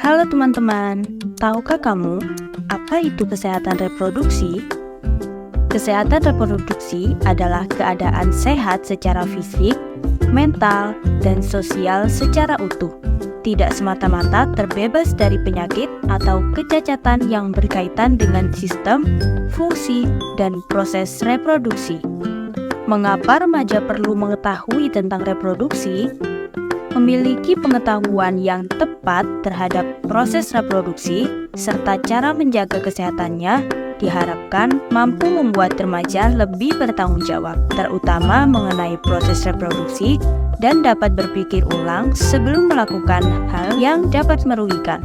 Halo teman-teman, tahukah kamu apa itu kesehatan reproduksi? Kesehatan reproduksi adalah keadaan sehat secara fisik, mental, dan sosial secara utuh. Tidak semata-mata terbebas dari penyakit atau kecacatan yang berkaitan dengan sistem, fungsi, dan proses reproduksi. Mengapa remaja perlu mengetahui tentang reproduksi? Memiliki pengetahuan yang tepat terhadap proses reproduksi serta cara menjaga kesehatannya diharapkan mampu membuat remaja lebih bertanggung jawab, terutama mengenai proses reproduksi dan dapat berpikir ulang sebelum melakukan hal yang dapat merugikan.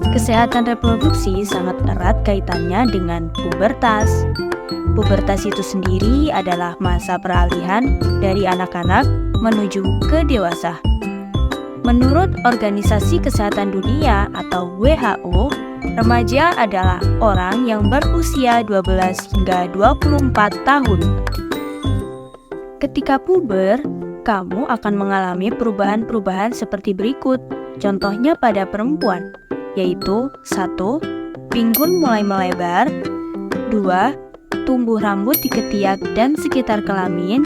Kesehatan reproduksi sangat erat kaitannya dengan pubertas. Pubertas itu sendiri adalah masa peralihan dari anak-anak menuju ke dewasa. Menurut Organisasi Kesehatan Dunia atau WHO, remaja adalah orang yang berusia 12 hingga 24 tahun. Ketika puber, kamu akan mengalami perubahan-perubahan seperti berikut. Contohnya pada perempuan, yaitu 1. Pinggul mulai melebar. 2. Tumbuh rambut di ketiak dan sekitar kelamin.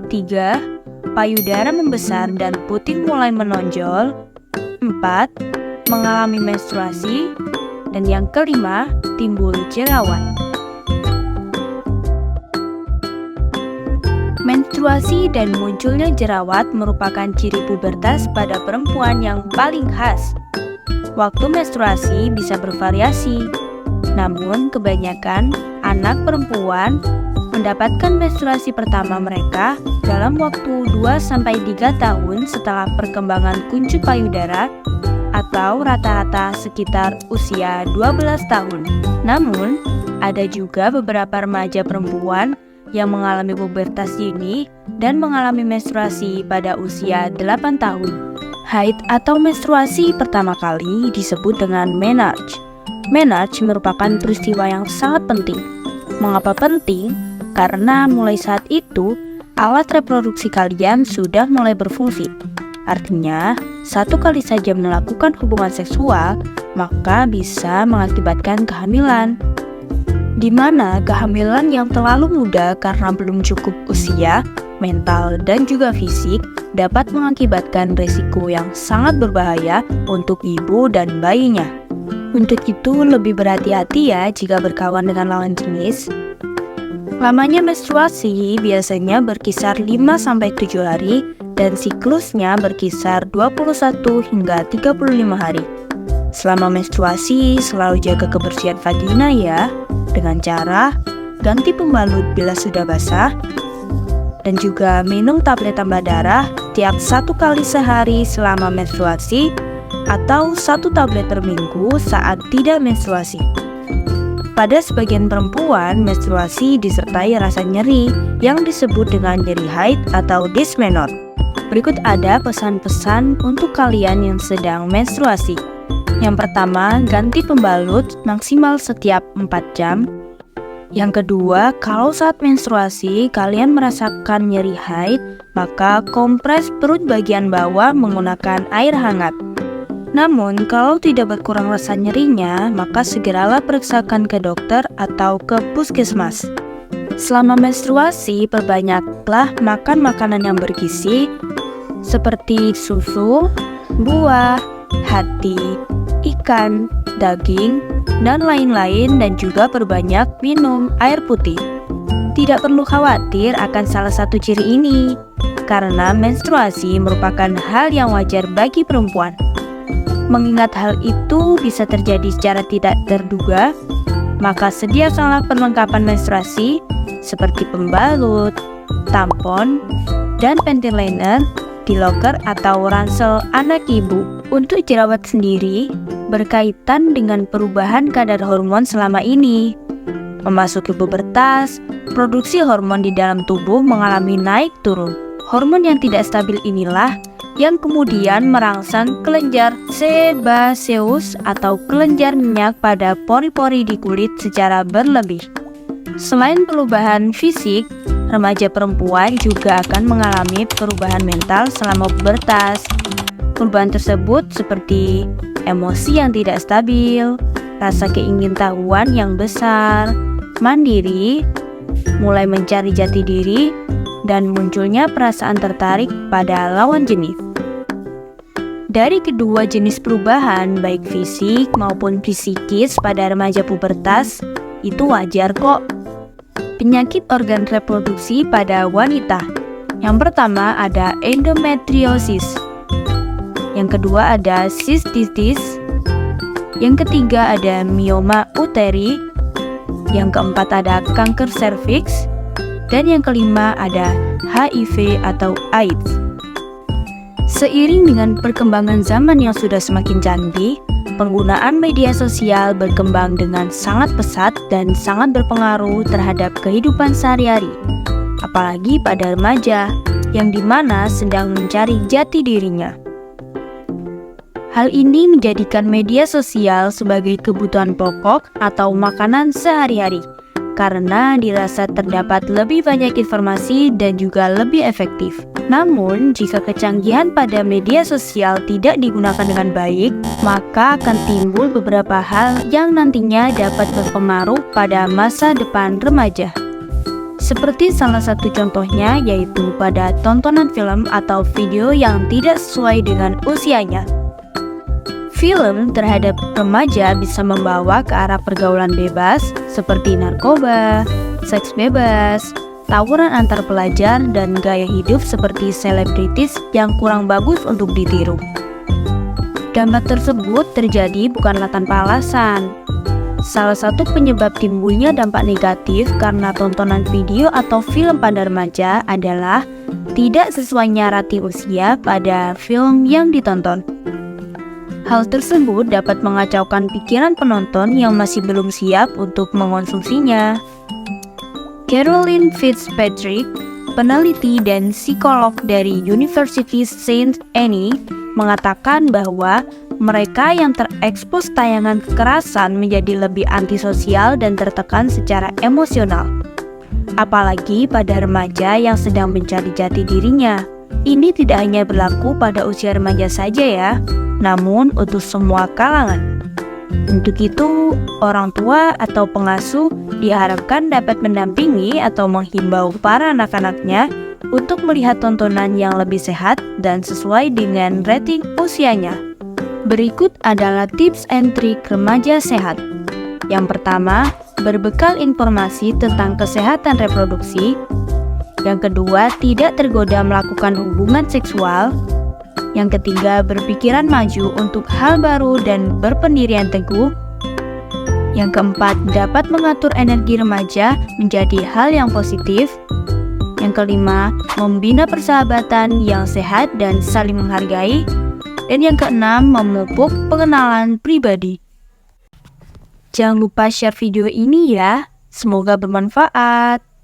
3. Payudara membesar dan putih mulai menonjol. 4. Mengalami menstruasi. Dan yang kelima, timbul jerawat. Menstruasi dan munculnya jerawat merupakan ciri pubertas pada perempuan yang paling khas. Waktu menstruasi bisa bervariasi, namun kebanyakan anak perempuan mendapatkan menstruasi pertama mereka dalam waktu 2-3 tahun setelah perkembangan kuncup payudara atau rata-rata sekitar usia 12 tahun. Namun, ada juga beberapa remaja perempuan yang mengalami pubertas dini dan mengalami menstruasi pada usia 8 tahun. Haid atau menstruasi pertama kali disebut dengan menarche. Menarche merupakan peristiwa yang sangat penting. Mengapa penting? Karena mulai saat itu, alat reproduksi kalian sudah mulai berfungsi. Artinya, 1 kali saja melakukan hubungan seksual, maka bisa mengakibatkan kehamilan. Di mana kehamilan yang terlalu muda karena belum cukup usia, mental, dan juga fisik dapat mengakibatkan risiko yang sangat berbahaya untuk ibu dan bayinya. Untuk itu, lebih berhati-hati ya jika berkawan dengan lawan jenis. Lamanya menstruasi biasanya berkisar 5-7 hari dan siklusnya berkisar 21 hingga 35 hari. Selama menstruasi, selalu jaga kebersihan vagina ya, dengan cara ganti pembalut bila sudah basah, dan juga minum tablet tambah darah tiap 1 kali sehari selama menstruasi, atau 1 tablet per minggu saat tidak menstruasi. Pada sebagian perempuan, menstruasi disertai rasa nyeri yang disebut dengan nyeri haid atau dysmenorrhea. Berikut ada pesan-pesan untuk kalian yang sedang menstruasi. Yang pertama, ganti pembalut maksimal setiap 4 jam. Yang kedua, kalau saat menstruasi kalian merasakan nyeri haid, maka kompres perut bagian bawah menggunakan air hangat. Namun, kalau tidak berkurang rasa nyerinya, maka segeralah periksakan ke dokter atau ke puskesmas. Selama menstruasi, perbanyaklah makan makanan yang bergizi, seperti susu, buah, hati, ikan, daging, dan lain-lain, dan juga perbanyak minum air putih. Tidak perlu khawatir akan salah satu ciri ini, karena menstruasi merupakan hal yang wajar bagi perempuan. Mengingat hal itu bisa terjadi secara tidak terduga, maka sediakanlah perlengkapan menstruasi seperti pembalut, tampon, dan panty liner di loker atau ransel anak ibu. Untuk jerawat sendiri berkaitan dengan perubahan kadar hormon selama ini. Memasuki pubertas, produksi hormon di dalam tubuh mengalami naik turun. Hormon yang tidak stabil inilah yang kemudian merangsang kelenjar sebaceus atau kelenjar minyak pada pori-pori di kulit secara berlebih. Selain perubahan fisik, remaja perempuan juga akan mengalami perubahan mental selama pubertas. Perubahan tersebut seperti emosi yang tidak stabil, rasa keingintahuan yang besar, mandiri, mulai mencari jati diri, dan munculnya perasaan tertarik pada lawan jenis. Dari kedua jenis perubahan, baik fisik maupun psikis pada remaja pubertas, itu wajar kok. Penyakit organ reproduksi pada wanita. Yang pertama ada endometriosis. Yang kedua ada sistitis. Yang ketiga ada mioma uteri. Yang keempat ada kanker serviks. Dan yang kelima ada HIV atau AIDS. Seiring dengan perkembangan zaman yang sudah semakin canggih, penggunaan media sosial berkembang dengan sangat pesat dan sangat berpengaruh terhadap kehidupan sehari-hari, apalagi pada remaja yang dimana sedang mencari jati dirinya. Hal ini menjadikan media sosial sebagai kebutuhan pokok atau makanan sehari-hari, karena dirasa terdapat lebih banyak informasi dan juga lebih efektif. Namun, jika kecanggihan pada media sosial tidak digunakan dengan baik, maka akan timbul beberapa hal yang nantinya dapat berpengaruh pada masa depan remaja. Seperti salah satu contohnya yaitu pada tontonan film atau video yang tidak sesuai dengan usianya. Film terhadap remaja bisa membawa ke arah pergaulan bebas seperti narkoba, seks bebas, tawuran antar pelajar, dan gaya hidup seperti selebritis yang kurang bagus untuk ditiru. Dampak tersebut terjadi bukanlah tanpa alasan. Salah satu penyebab timbulnya dampak negatif karena tontonan video atau film pada remaja adalah tidak sesuainya rating usia pada film yang ditonton. Hal tersebut dapat mengacaukan pikiran penonton yang masih belum siap untuk mengonsumsinya. Caroline Fitzpatrick, peneliti dan psikolog dari University Saint Anne, mengatakan bahwa mereka yang terekspos tayangan kekerasan menjadi lebih antisosial dan tertekan secara emosional. Apalagi pada remaja yang sedang mencari jati dirinya. Ini tidak hanya berlaku pada usia remaja saja ya, namun untuk semua kalangan. Untuk itu, orang tua atau pengasuh diharapkan dapat mendampingi atau menghimbau para anak-anaknya untuk melihat tontonan yang lebih sehat dan sesuai dengan rating usianya. Berikut adalah tips and trik remaja sehat. Yang pertama, berbekal informasi tentang kesehatan reproduksi. Yang kedua, tidak tergoda melakukan hubungan seksual. Yang ketiga, berpikiran maju untuk hal baru dan berpendirian teguh. Yang keempat, dapat mengatur energi remaja menjadi hal yang positif. Yang kelima, membina persahabatan yang sehat dan saling menghargai. Dan yang keenam, memupuk pengenalan pribadi. Jangan lupa share video ini ya, semoga bermanfaat.